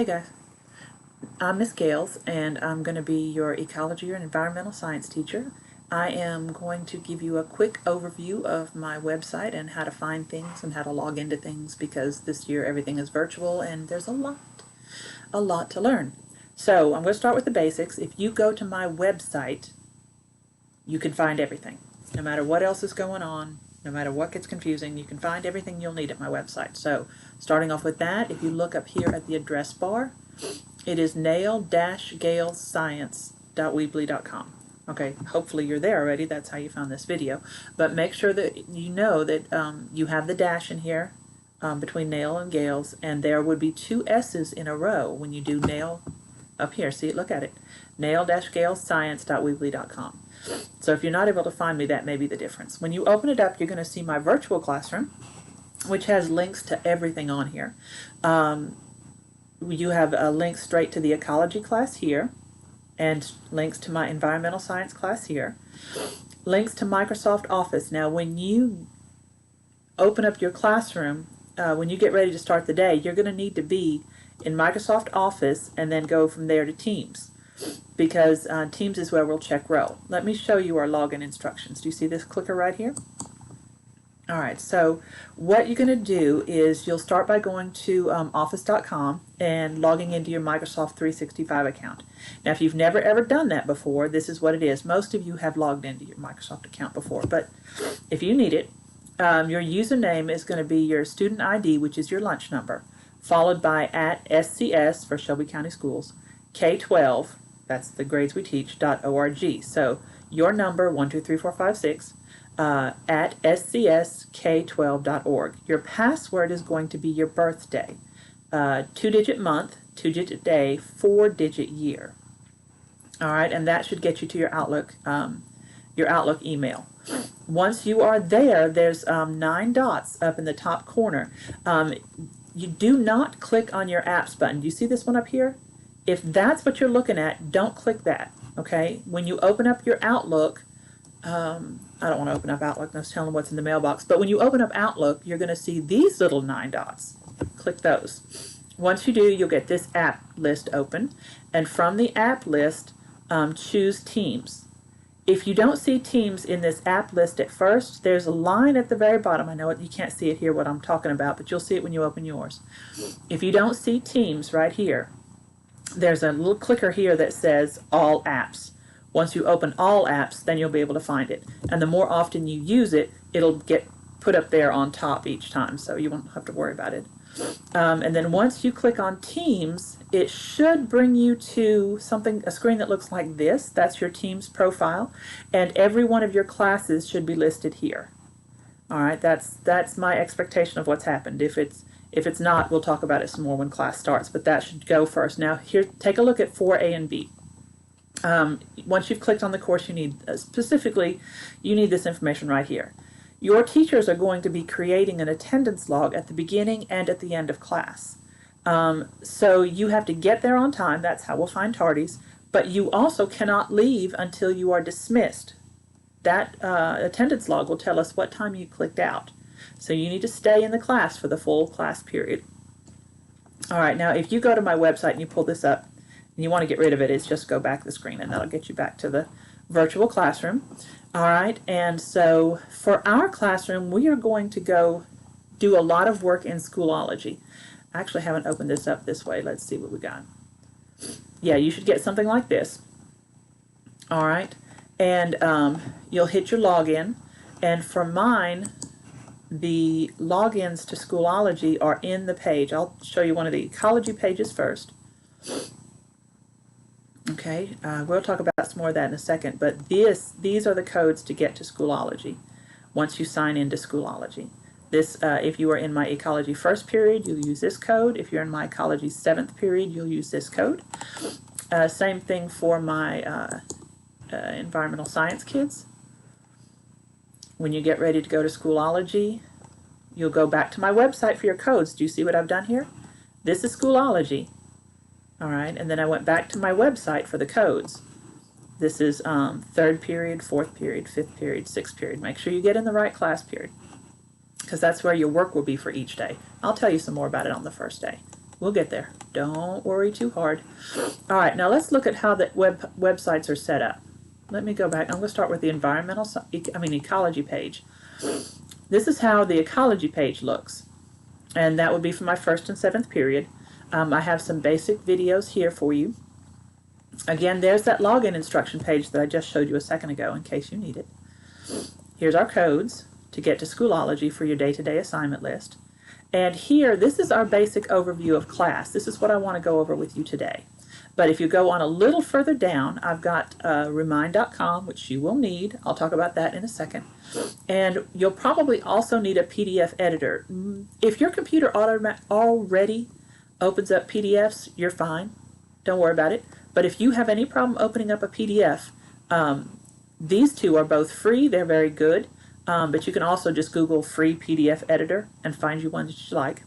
Hey guys, I'm Miss Gales and I'm going to be your Ecology and Environmental Science teacher. I am going to give you a quick overview of my website and how to find things and how to log into things because this year everything is virtual and there's a lot to learn. So I'm going to start with the basics. If you go to my website, you can find everything. No matter what else is going on, no matter what gets confusing, you can find everything you'll need at my website. So starting off with that, if you look up here at the address bar, it is nail-galescience.weebly.com. Okay, hopefully you're there already. That's how you found this video. But make sure that you know that you have the dash in here between nail and Gales, and there would be two S's in a row when you do nail up here. See it? Look at it. nail-galescience.weebly.com. So if you're not able to find me, that may be the difference. When you open it up, you're going to see my virtual classroom, which has links to everything on here. You have a link straight to the ecology class here, and links to my environmental science class here. Links to Microsoft Office. Now when you open up your classroom, when you get ready to start the day, you're going to need to be in Microsoft Office and then go from there to Teams, because Teams is where we'll check roll. Let me show you our login instructions. Do you see this clicker right here? Alright, so what you're going to do is you'll start by going to office.com and logging into your Microsoft 365 account. Now if you've never ever done that before, this is what it is. Most of you have logged into your Microsoft account before, but if you need it, your username is going to be your student ID, which is your lunch number, followed by @SCS for Shelby County Schools, K12, that's the grades we teach, .org. So your number, 123456, at scsk12.org. Your password is going to be your birthday, 2-digit month, 2-digit day, 4-digit year. All right, and that should get you to your Outlook email. Once you are there, there's 9 dots up in the top corner. You do not click on your apps button. Do you see this one up here? If that's what you're looking at, don't click that. Okay, when you open up your Outlook, I don't want to open up Outlook, no telling what's in the mailbox, but when you open up Outlook, you're going to see these little 9 dots. Click those. Once you do, you'll get this app list open, and from the app list, choose Teams. If you don't see Teams in this app list at first, there's a line at the very bottom. I know you can't see it here what I'm talking about, but you'll see it when you open yours. If you don't see Teams right here, there's a little clicker here that says All Apps. Once you open All Apps, then you'll be able to find it. And the more often you use it, it'll get put up there on top each time, so you won't have to worry about it. And then once you click on Teams, it should bring you to a screen that looks like this. That's your Teams profile, and every one of your classes should be listed here. All right, that's my expectation of what's happened. If it's not, we'll talk about it some more when class starts, but that should go first. Now here, take a look at 4A and B. Once you've clicked on the course you need, specifically, you need this information right here. Your teachers are going to be creating an attendance log at the beginning and at the end of class. So you have to get there on time. That's how we'll find tardies. But you also cannot leave until you are dismissed. That attendance log will tell us what time you clicked out. So you need to stay in the class for the full class period. All right, now if you go to my website and you pull this up, and you want to get rid of it, it's just go back the screen and that'll get you back to the virtual classroom. All right, and so for our classroom, we are going to go do a lot of work in Schoology. I actually haven't opened this up this way. Let's see what we got. Yeah, you should get something like this. All right, and you'll hit your login, and for mine, the logins to Schoology are in the page. I'll show you one of the ecology pages first. Okay, we'll talk about some more of that in a second, but these are the codes to get to Schoology once you sign into Schoology. This, if you are in my ecology first period, you'll use this code. If you're in my ecology 7th period, you'll use this code. Same thing for my environmental science kids. When you get ready to go to Schoology, you'll go back to my website for your codes. Do you see what I've done here? This is Schoology. All right, and then I went back to my website for the codes. This is 3rd period, 4th period, 5th period, 6th period. Make sure you get in the right class period, because that's where your work will be for each day. I'll tell you some more about it on the first day. We'll get there. Don't worry too hard. All right, now let's look at how the websites are set up. Let me go back. I'm going to start with the ecology page. This is how the ecology page looks. And that would be for my 1st and 7th period. I have some basic videos here for you. Again, there's that login instruction page that I just showed you a second ago in case you need it. Here's our codes to get to Schoology for your day-to-day assignment list. And here, this is our basic overview of class. This is what I want to go over with you today. But if you go on a little further down, I've got remind.com, which you will need. I'll talk about that in a second. And you'll probably also need a PDF editor. If your computer already opens up PDFs, you're fine. Don't worry about it. But if you have any problem opening up a PDF, these two are both free. They're very good. But you can also just Google free PDF editor and find you one that you like.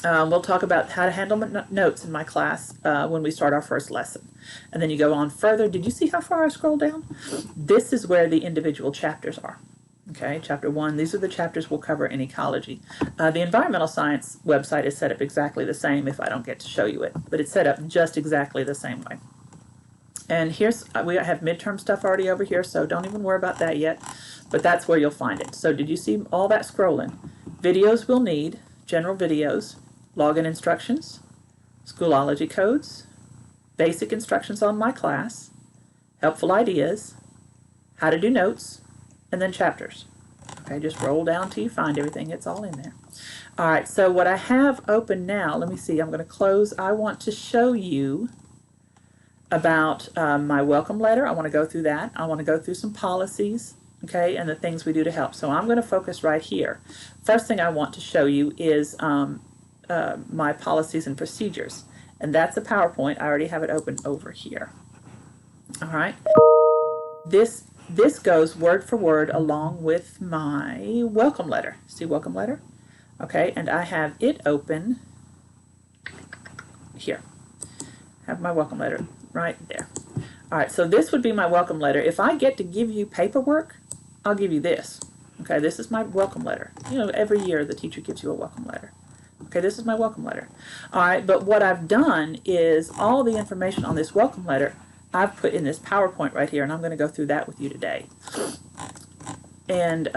We'll talk about how to handle notes in my class when we start our first lesson. And then you go on further. Did you see how far I scrolled down? This is where the individual chapters are. Okay, chapter 1, these are the chapters we'll cover in ecology. The environmental science website is set up exactly the same if I don't get to show you it, but it's set up just exactly the same way. And here's, we have midterm stuff already over here, so don't even worry about that yet, but that's where you'll find it. So did you see all that scrolling? Videos we'll need, general videos, login instructions, Schoology codes, basic instructions on my class, helpful ideas, how to do notes, and then chapters. Okay, just roll down till you find everything. It's all in there. All right, so what I have open now, let me see, I'm going to close. I want to show you about my welcome letter. I want to go through that. I want to go through some policies, okay, and the things we do to help. So I'm going to focus right here. First thing I want to show you is my policies and procedures. And that's a PowerPoint. I already have it open over here. All right. This goes word for word along with my welcome letter. See welcome letter? Okay, and I have it open here. I have my welcome letter right there. All right, so this would be my welcome letter. If I get to give you paperwork, I'll give you this. Okay, this is my welcome letter. You know, every year the teacher gives you a welcome letter. Okay, this is my welcome letter. All right, but what I've done is all the information on this welcome letter I've put in this PowerPoint right here, and I'm going to go through that with you today. And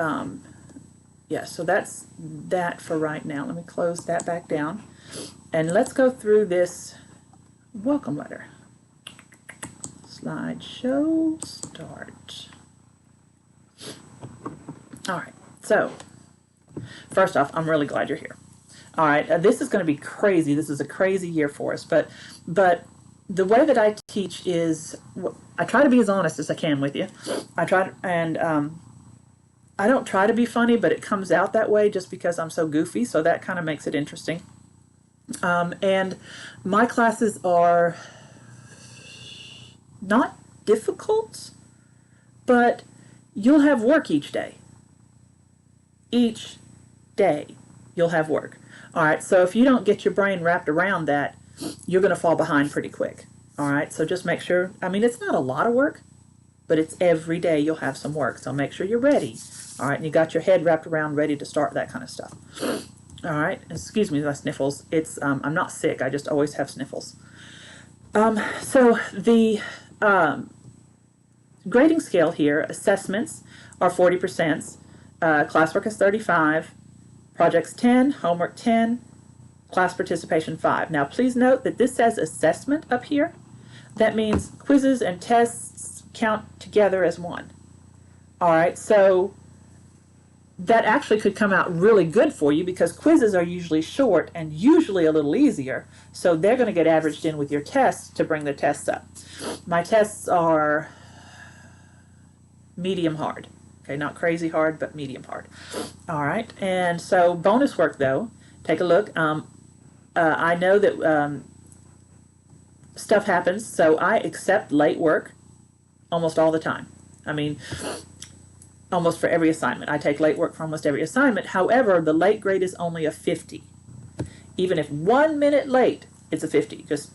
yeah, so that's that for right now. Let me close that back down. And let's go through this welcome letter. Slideshow, start. All right, so first off, I'm really glad you're here. All right, this is going to be crazy. This is a crazy year for us, but the way that I teach is, I try to be as honest as I can with you. I try to, and I don't try to be funny, but it comes out that way just because I'm so goofy, so that kind of makes it interesting. And my classes are not difficult, but you'll have work each day. Each day you'll have work. All right, so if you don't get your brain wrapped around that, you're going to fall behind pretty quick. All right, so just make sure, I mean, it's not a lot of work, but it's every day you'll have some work, so make sure you're ready. All right, and you got your head wrapped around, ready to start that kind of stuff. All right, excuse me, my sniffles. It's I'm not sick, I just always have sniffles. So the grading scale here, assessments are 40%, classwork is 35, projects 10, homework 10, class participation 5. Now please note that this says assessment up here. That means quizzes and tests count together as one. All right, so that actually could come out really good for you because quizzes are usually short and usually a little easier, so they're going to get averaged in with your tests to bring the tests up. My tests are medium hard. Okay, not crazy hard, but medium hard. All right, and so bonus work though, take a look. I know that stuff happens, so I accept late work almost all the time. I mean, almost for every assignment. I take late work for almost every assignment. However, the late grade is only a 50. Even if 1 minute late, it's a 50. Just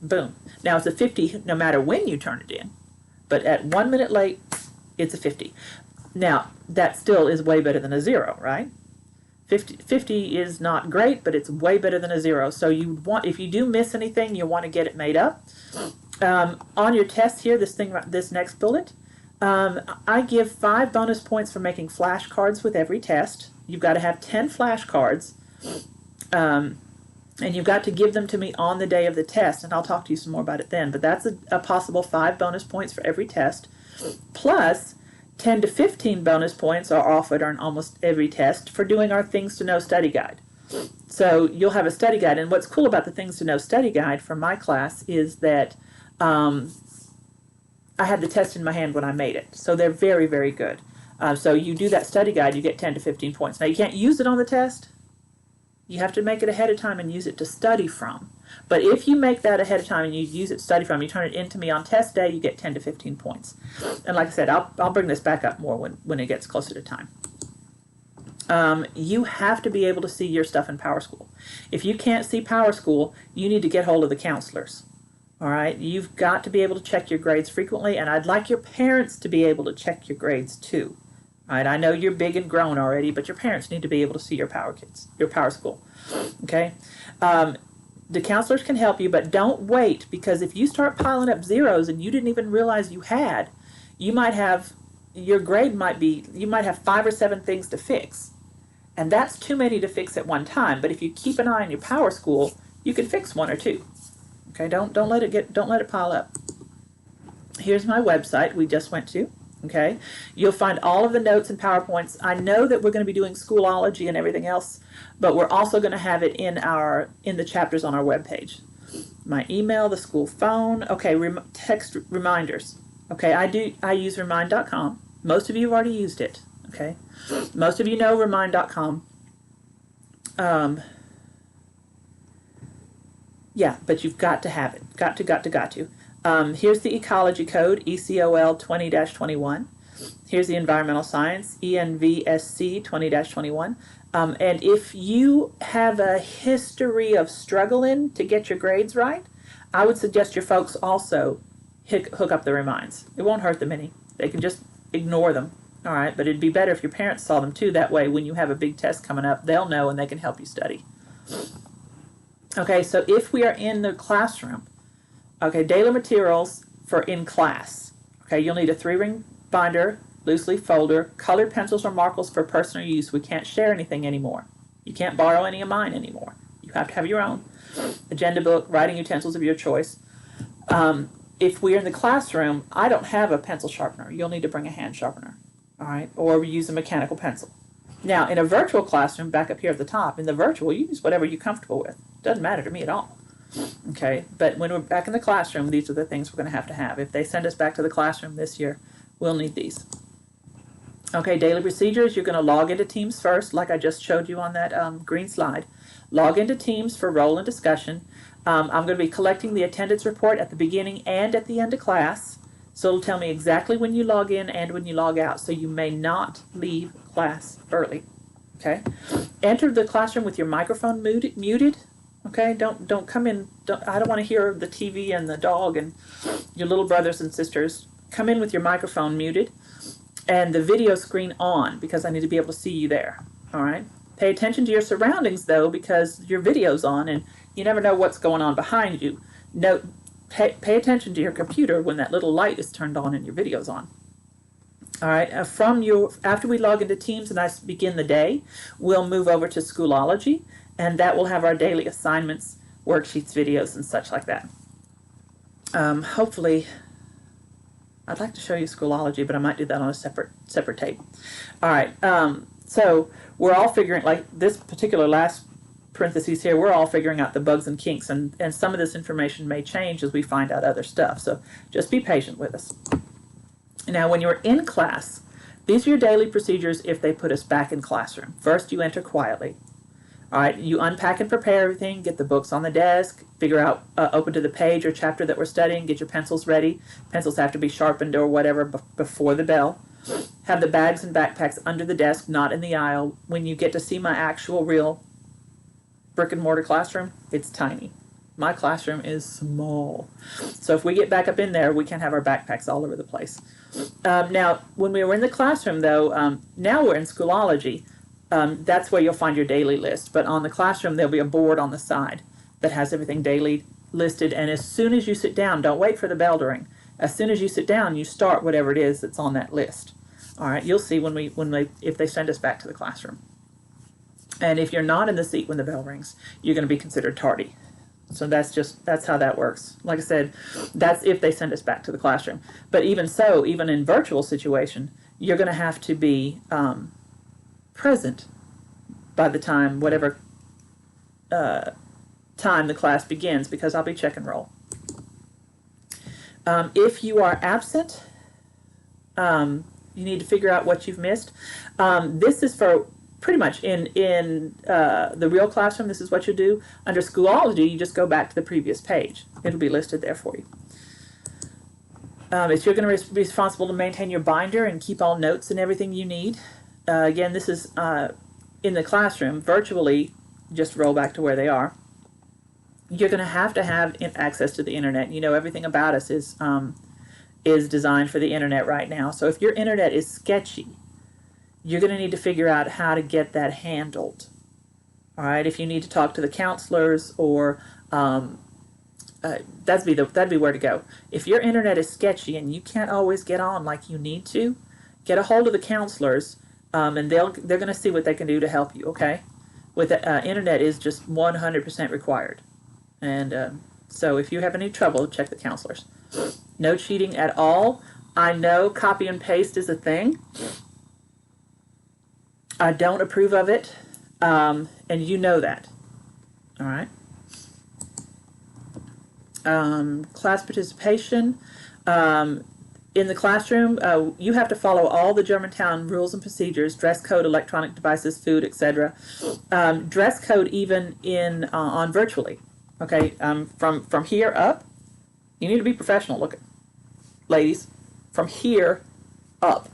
boom. Now, it's a 50 no matter when you turn it in, but at 1 minute late, it's a 50. Now, that still is way better than a 0, right? 50 is not great, but it's way better than a 0. So if you do miss anything, you want to get it made up. On your test here, this next bullet, I give 5 bonus points for making flashcards with every test. You've got to have 10 flashcards, and you've got to give them to me on the day of the test, and I'll talk to you some more about it then. But that's a possible 5 bonus points for every test, plus 10 to 15 bonus points are offered on almost every test for doing our Things to Know study guide. So you'll have a study guide, and what's cool about the Things to Know study guide for my class is that I had the test in my hand when I made it. So they're very, very good. So you do that study guide, you get 10 to 15 points. Now you can't use it on the test. You have to make it ahead of time and use it to study from. But if you make that ahead of time and you use it to study from, you turn it into me on test day, you get 10 to 15 points. And like I said, I'll bring this back up more when it gets closer to time. You have to be able to see your stuff in Power School. If you can't see Power School, you need to get hold of the counselors. All right, you've got to be able to check your grades frequently, and I'd like your parents to be able to check your grades too. All right, I know you're big and grown already, but your parents need to be able to see your Power School. Okay, the counselors can help you, but don't wait, because if you start piling up zeros and you didn't even realize you had, you might have 5 or 7 things to fix, and that's too many to fix at one time. But if you keep an eye on your Power School, you can fix 1 or 2. Okay, don't let it pile up. Here's my website we just went to. Okay, you'll find all of the notes and PowerPoints. I know that we're going to be doing Schoology and everything else, but we're also going to have it in the chapters on our webpage. My email, the school phone. Okay, text reminders. Okay, I use remind.com. Most of you have already used it. Okay, most of you know remind.com. Yeah, but you've got to have it. Got to. Here's the ecology code, ECOL 20-21. Here's the environmental science, ENVSC 20-21. And if you have a history of struggling to get your grades right, I would suggest your folks also hook up the reminds. It won't hurt them any. They can just ignore them. All right, but it'd be better if your parents saw them too. That way, when you have a big test coming up, they'll know and they can help you study. Okay, so if we are in the classroom, okay, daily materials for in class. Okay, you'll need a 3-ring binder, loose leaf folder, colored pencils or markers for personal use. We can't share anything anymore. You can't borrow any of mine anymore. You have to have your own. Agenda book, writing utensils of your choice. If we're in the classroom, I don't have a pencil sharpener. You'll need to bring a hand sharpener, all right, or use a mechanical pencil. Now, in a virtual classroom, back up here at the top, in the virtual, you use whatever you're comfortable with. Doesn't matter to me at all. Okay, but when we're back in the classroom, these are the things we're going to have. If they send us back to the classroom this year, we'll need these. Okay, daily procedures, you're going to log into Teams first, like I just showed you on that green slide. Log into Teams for roll and discussion. I'm going to be collecting the attendance report at the beginning and at the end of class, so it'll tell me exactly when you log in and when you log out, so you may not leave class early. Okay, enter the classroom with your microphone muted. Okay, don't come in. I don't want to hear the TV and the dog and your little brothers and sisters. Come in with your microphone muted and the video screen on, because I need to be able to see you there. All right. Pay attention to your surroundings though, because your video's on and you never know what's going on behind you. Pay attention to your computer when that little light is turned on and your video's on. All right. After we log into Teams and I begin the day, we'll move over to Schoology. And that will have our daily assignments, worksheets, videos, and such like that. Hopefully, I'd like to show you Schoology, but I might do that on a separate tape. All right, so we're all figuring, like this particular last parentheses here, we're all figuring out the bugs and kinks, and some of this information may change as we find out other stuff. So just be patient with us. Now, when you're in class, these are your daily procedures if they put us back in classroom. First, you enter quietly. All right, you unpack and prepare everything, get the books on the desk, figure out, open to the page or chapter that we're studying, get your pencils ready. Pencils have to be sharpened or whatever before the bell. Have the bags and backpacks under the desk, not in the aisle. When you get to see my actual real brick and mortar classroom, it's tiny. My classroom is small. So if we get back up in there, we can have our backpacks all over the place. Now, when we were in the classroom, though, now we're in Schoology. that's where you'll find your daily list. But on the classroom, there'll be a board on the side that has everything daily listed. And as soon as you sit down, don't wait for the bell to ring. As soon as you sit down, you start whatever it is that's on that list. All right, you'll see if they send us back to the classroom. And if you're not in the seat when the bell rings, you're going to be considered tardy. So that's how that works. Like I said, that's if they send us back to the classroom. But even so, even in virtual situation, you're going to have to be present by the time, whatever time the class begins, because I'll be check and roll. If you are absent, you need to figure out what you've missed. This is for pretty much in the real classroom. This is what you do. Under Schoology, you just go back to the previous page. It'll be listed there for you. If you're going to be responsible to maintain your binder and keep all notes and everything you need, again, this is in the classroom. Virtually, just roll back to where they are. You're going to have access to the internet. You know, everything about us is designed for the internet right now. So if your internet is sketchy, you're going to need to figure out how to get that handled. All right, if you need to talk to the counselors, or that'd be where to go. If your internet is sketchy and you can't always get on like you need to, get a hold of the counselors, and they're going to see what they can do to help you. Okay, with internet is just 100% required, and so if you have any trouble, check the counselors. No cheating at all. I know copy and paste is a thing. I don't approve of it, and you know that. All right. Class participation. In the classroom, you have to follow all the Germantown rules and procedures: dress code, electronic devices, food, etc. Dress code even on virtually. Okay, from here up, you need to be professional looking, ladies. From here up,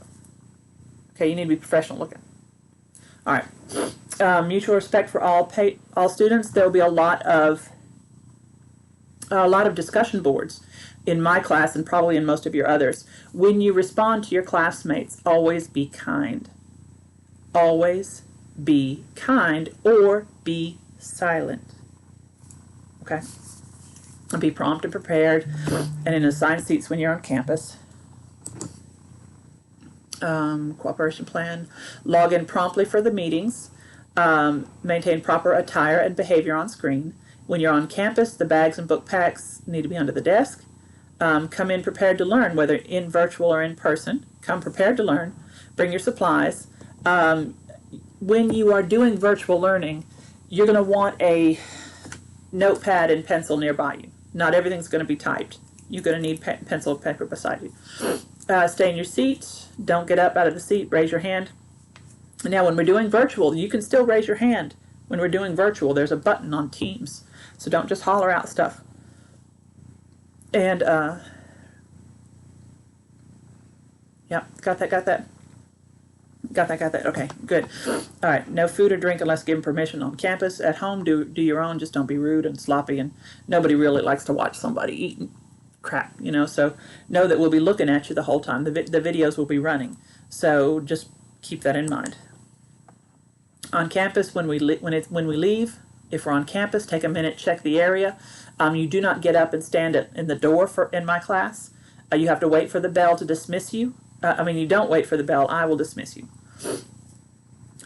okay, you need to be professional looking. All right. Mutual respect for all students. There will be a lot of discussion boards in my class, and probably in most of your others. When you respond to your classmates, always be kind. Always be kind, or be silent. Okay? And be prompt and prepared, and in assigned seats when you're on campus. Cooperation plan. Log in promptly for the meetings. Maintain proper attire and behavior on screen. When you're on campus, the bags and book packs need to be under the desk. Come in prepared to learn, whether in virtual or in person. Come prepared to learn. Bring your supplies. When you are doing virtual learning, you're going to want a notepad and pencil nearby you. Not everything's going to be typed. You're going to need pencil and paper beside you. Stay in your seat. Don't get up out of the seat. Raise your hand. Now, when we're doing virtual, you can still raise your hand. When we're doing virtual, there's a button on Teams. So don't just holler out stuff. And, yeah, got that. Okay, good. All right, no food or drink unless given permission on campus. At home, do your own. Just don't be rude and sloppy. And nobody really likes to watch somebody eating crap, you know. So know that we'll be looking at you the whole time. The videos will be running. So just keep that in mind. On campus, when we leave, if we're on campus, take a minute, check the area. You do not get up and stand in the door in my class. You have to wait for the bell to dismiss you. You don't wait for the bell. I will dismiss you.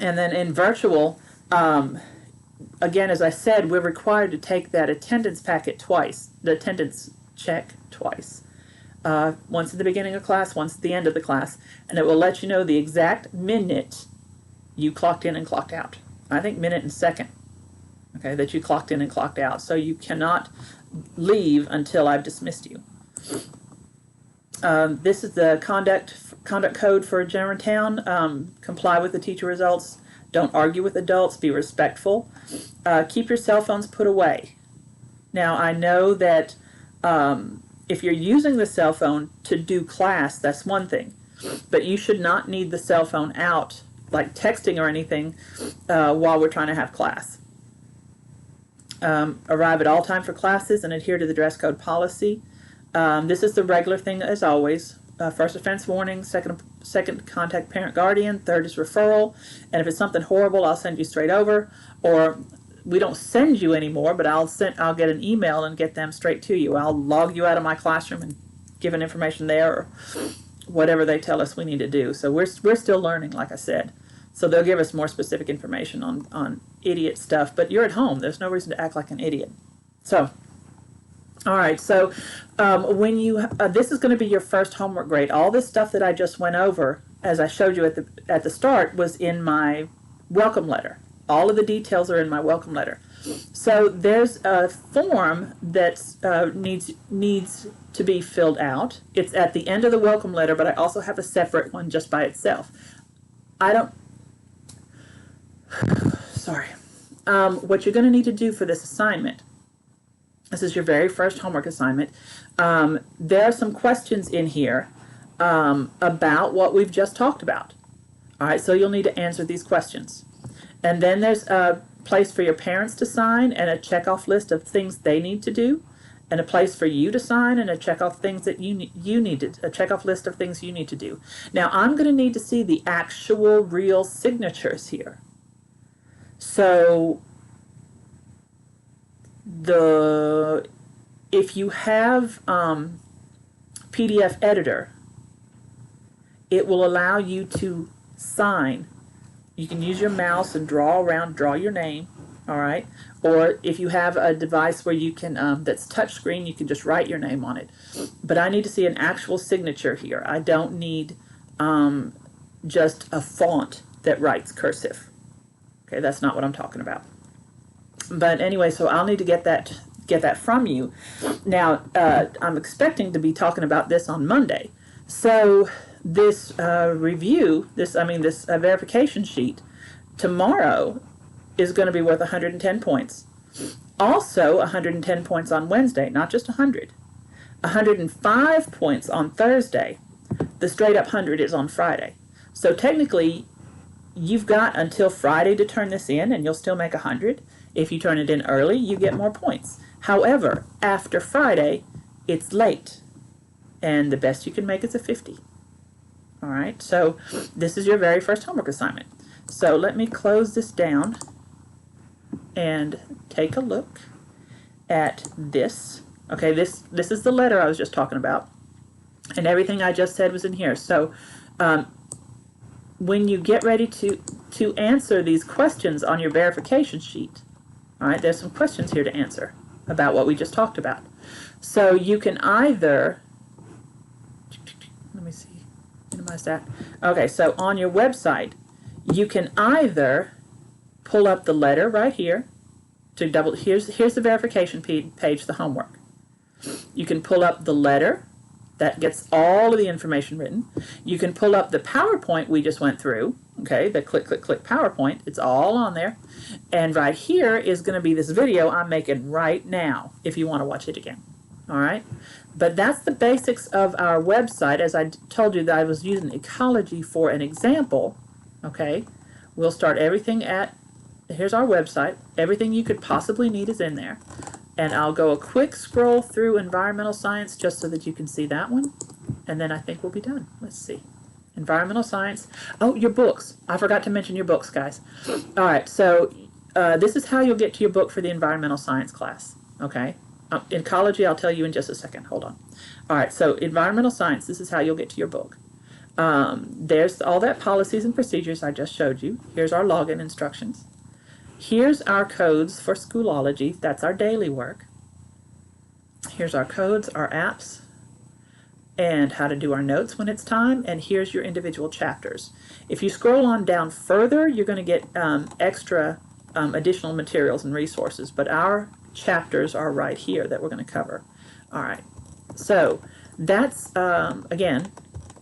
And then in virtual, again, as I said, we're required to take that attendance packet twice, the attendance check twice. Once at the beginning of class, once at the end of the class. And it will let you know the exact minute you clocked in and clocked out. I think minute and second, okay, that you clocked in and clocked out. So you cannot leave until I've dismissed you. This is the conduct code for Germantown. Comply with the teacher results. Don't argue with adults. Be respectful. Keep your cell phones put away. Now, I know that if you're using the cell phone to do class, that's one thing. But you should not need the cell phone out, like texting or anything, while we're trying to have class. Arrive at all time for classes and adhere to the dress code policy. This is the regular thing as always. First offense warning, second second contact parent guardian, third is referral, and if it's something horrible, I'll send you straight over, or we don't send you anymore, but I'll get an email and get them straight to you. I'll log you out of my classroom and give an information there, or whatever they tell us we need to do. So we're still learning, like I said. So they'll give us more specific information on idiot stuff, but you're at home. There's no reason to act like an idiot. So, all right, so when you this is going to be your first homework grade. All this stuff that I just went over, as I showed you at the start, was in my welcome letter. All of the details are in my welcome letter. So there's a form that needs to be filled out. It's at the end of the welcome letter, but I also have a separate one just by itself. Sorry. What you're going to need to do for this assignment, this is your very first homework assignment, there are some questions in here about what we've just talked about. All right, so you'll need to answer these questions. And then there's a place for your parents to sign and a check-off list of things they need to do, and a place for you to sign and a check-off things that you need to, a check-off list of things you need to do. Now, I'm going to need to see the actual real signatures here. So if you have PDF editor, it will allow you to sign. You can use your mouse and draw your name, all right? Or if you have a device where you can, that's touchscreen, you can just write your name on it. But I need to see an actual signature here. I don't need just a font that writes cursive. Okay, that's not what I'm talking about. But anyway, so I'll need to get that from you. Now, I'm expecting to be talking about this on Monday. So this verification sheet tomorrow is going to be worth 110 points. Also 110 points on Wednesday, not just 100. 105 points on Thursday. The straight up 100 is on Friday. So technically, you've got until Friday to turn this in, and you'll still make 100. If you turn it in early, you get more points. However, after Friday, it's late, and the best you can make is a 50. All right, so this is your very first homework assignment. So let me close this down and take a look at this. Okay, this is the letter I was just talking about, and everything I just said was in here. So when you get ready to answer these questions on your verification sheet, all right, there's some questions here to answer about what we just talked about. So you can either, let me see, minimize that. Okay, so on your website, you can either pull up the letter right here to here's the verification page, the homework. You can pull up the letter. That gets all of the information written. You can pull up the PowerPoint we just went through, okay, the click, click, click PowerPoint. It's all on there. And right here is going to be this video I'm making right now if you want to watch it again, all right? But that's the basics of our website. As I told you that I was using Ecology for an example, okay? We'll start everything here's our website. Everything you could possibly need is in there. And I'll go a quick scroll through environmental science just so that you can see that one. And then I think we'll be done. Let's see. Environmental science. Oh, your books. I forgot to mention your books, guys. All right, so this is how you'll get to your book for the environmental science class. Okay? Ecology, I'll tell you in just a second. Hold on. All right, so environmental science, this is how you'll get to your book. There's all that policies and procedures I just showed you. Here's our login instructions. Here's our codes for Schoology. That's our daily work. Here's our codes, our apps, and how to do our notes when it's time. And here's your individual chapters. If you scroll on down further, you're going to get extra additional materials and resources. But our chapters are right here that we're going to cover. All right. So that's, again,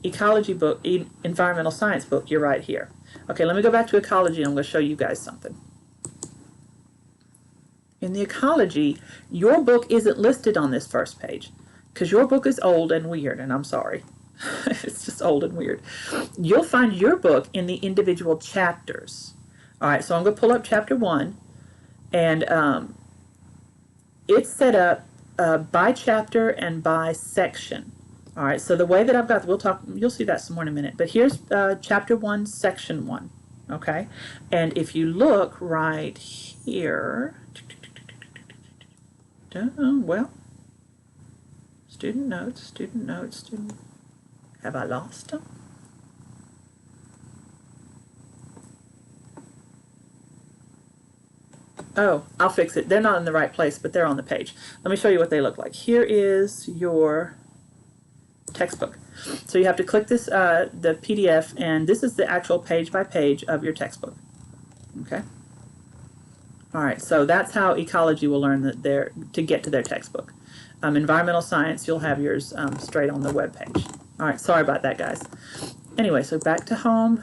ecology book, environmental science book. You're right here. Okay, let me go back to ecology. I'm going to show you guys something. In the ecology, your book isn't listed on this first page because your book is old and weird, and I'm sorry. It's just old and weird. You'll find your book in the individual chapters. All right, so I'm going to pull up chapter 1, and it's set up by chapter and by section. All right, so the way that I've got, you'll see that some more in a minute, but here's chapter 1, section 1, okay? And if you look right here, well, student notes, have I lost them? Oh, I'll fix it. They're not in the right place, but they're on the page. Let me show you what they look like. Here is your textbook. So you have to click this, the PDF, and this is the actual page by page of your textbook. Okay. All right. So that's how ecology will learn that to get to their textbook. Environmental science, you'll have yours straight on the web page. All right. Sorry about that, guys. Anyway, so back to home.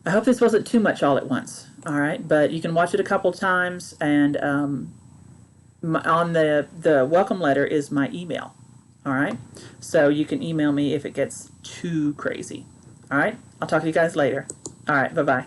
I hope this wasn't too much all at once. All right, but you can watch it a couple times, and on the welcome letter is my email. All right, so you can email me if it gets too crazy. All right, I'll talk to you guys later. All right, bye-bye.